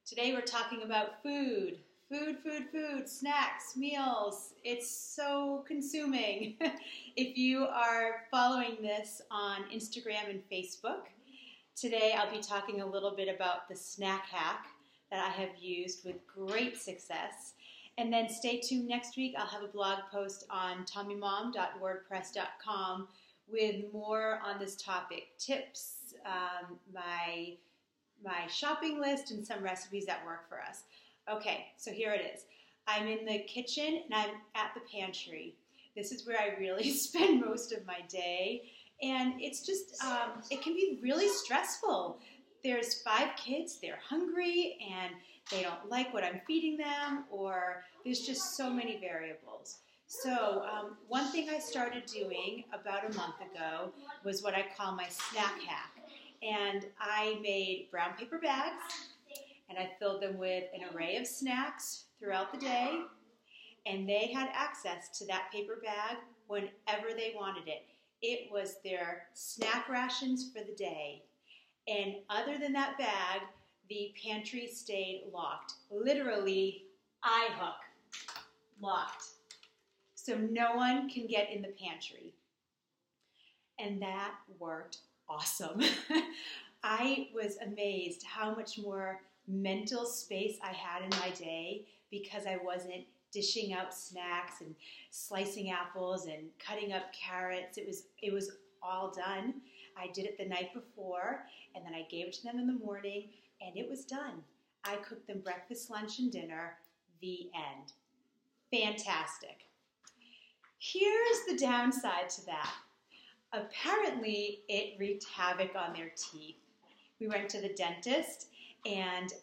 Today we're talking about food. Food, snacks, meals. It's so consuming. If you are following this on Instagram and Facebook, today I'll be talking a little bit about the snack hack that I have used with great success. And then stay tuned next week. I'll have a blog post on tommymom.wordpress.com with more on this topic. Tips, my shopping list, and some recipes that work for us. Okay, so here it is. I'm in the kitchen and I'm at the pantry. This is where I really spend most of my day. And it's just, it can be really stressful. There's 5 kids, they're hungry, and they don't like what I'm feeding them, or there's just so many variables. So one thing I started doing about a month ago was what I call my snack hack. And I made brown paper bags, and I filled them with an array of snacks throughout the day, and they had access to that paper bag whenever they wanted it. It was their snack rations for the day. And other than that bag, the pantry stayed locked. Literally, eye hook, locked. So no one can get in the pantry. And that worked awesome. I was amazed how much more mental space I had in my day because I wasn't dishing out snacks and slicing apples and cutting up carrots. It was all done. I did it the night before, and then I gave it to them in the morning, and it was done. I cooked them breakfast, lunch, and dinner. The end. Fantastic. Here's the downside to that. Apparently, it wreaked havoc on their teeth. We went to the dentist, and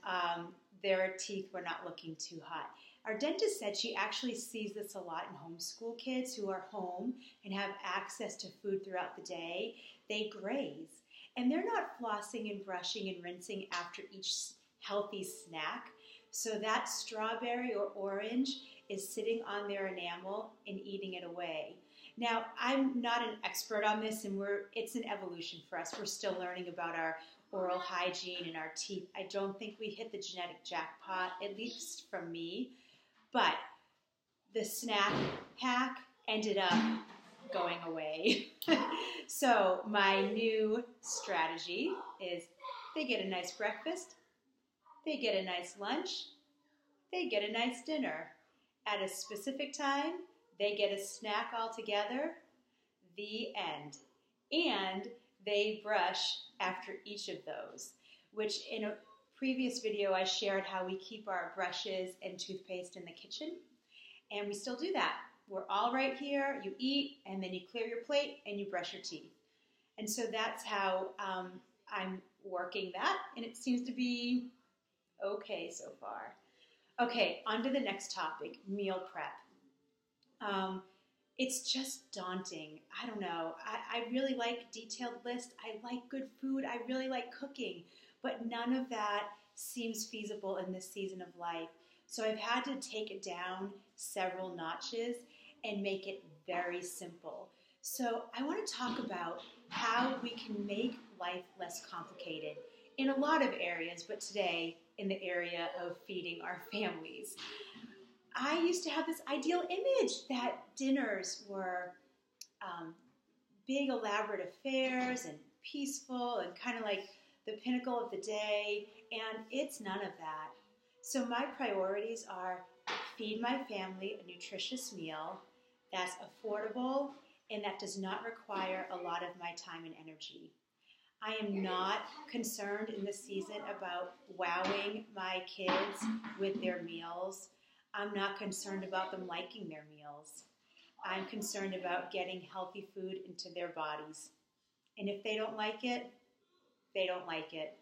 their teeth were not looking too hot. Our dentist said she actually sees this a lot in homeschool kids who are home and have access to food throughout the day. They graze, and they're not flossing and brushing and rinsing after each healthy snack. So that strawberry or orange is sitting on their enamel and eating it away. Now, I'm not an expert on this, and it's an evolution for us. We're still learning about our oral hygiene and our teeth. I don't think we hit the genetic jackpot, at least from me. But the snack hack ended up going away. So my new strategy is they get a nice breakfast, they get a nice lunch, they get a nice dinner. At a specific time, they get a snack all together, the end. And they brush after each of those, which in a previous video I shared how we keep our brushes and toothpaste in the kitchen, and we still do that. We're all right here. You eat, and then you clear your plate, and you brush your teeth. And so that's how I'm working that, and it seems to be okay so far. Okay, on to the next topic, meal prep. It's just daunting. I don't know. I really like detailed lists. I like good food. I really like cooking. But none of that seems feasible in this season of life. So I've had to take it down several notches and make it very simple. So I want to talk about how we can make life less complicated in a lot of areas, but today in the area of feeding our families. I used to have this ideal image that dinners were big, elaborate affairs and peaceful and kind of like the pinnacle of the day, and it's none of that. So my priorities are feed my family a nutritious meal that's affordable and that does not require a lot of my time and energy. I am not concerned in this season about wowing my kids with their meals. I'm not concerned about them liking their meals. I'm concerned about getting healthy food into their bodies. And if they don't like it, they don't like it.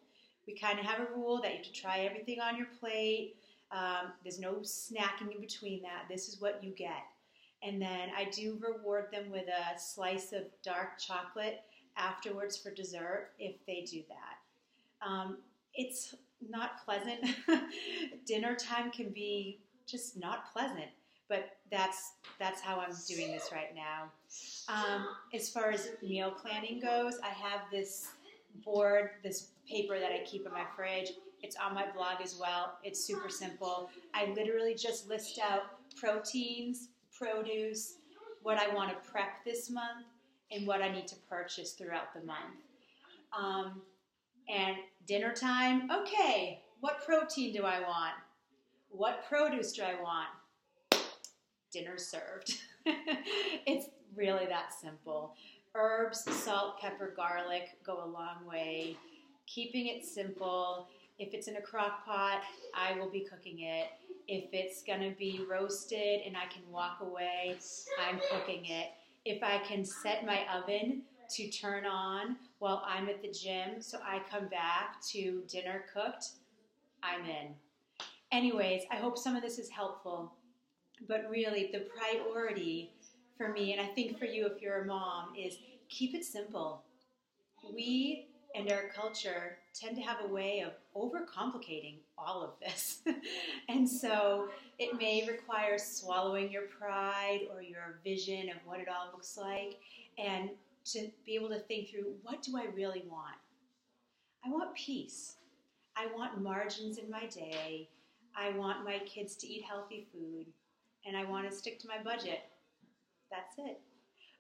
We kind of have a rule that you have to try everything on your plate. There's no snacking in between that. This is what you get. And then I do reward them with a slice of dark chocolate afterwards for dessert if they do that. It's not pleasant. Dinner time can be just not pleasant, but that's how I'm doing this right now. As far as meal planning goes, I have this board, this paper that I keep in my fridge. It's on my blog as well. It's super simple. I literally just list out proteins, produce, what I want to prep this month, and what I need to purchase throughout the month. And dinner time, okay, what protein do I want? What produce do I want? Dinner served. It's really that simple. Herbs, salt, pepper, garlic go a long way. Keeping it simple. If it's in a crock pot, I will be cooking it. If it's going to be roasted and I can walk away, I'm cooking it. If I can set my oven to turn on while I'm at the gym so I come back to dinner cooked, I'm in. Anyways, I hope some of this is helpful. But really, the priority for me, and I think for you if you're a mom, is keep it simple. We and our culture tend to have a way of overcomplicating all of this. And so it may require swallowing your pride or your vision of what it all looks like, and to be able to think through, what do I really want? I want peace. I want margins in my day. I want my kids to eat healthy food. And I want to stick to my budget. That's it.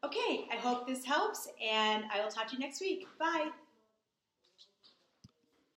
Okay, I hope this helps, and I will talk to you next week. Bye.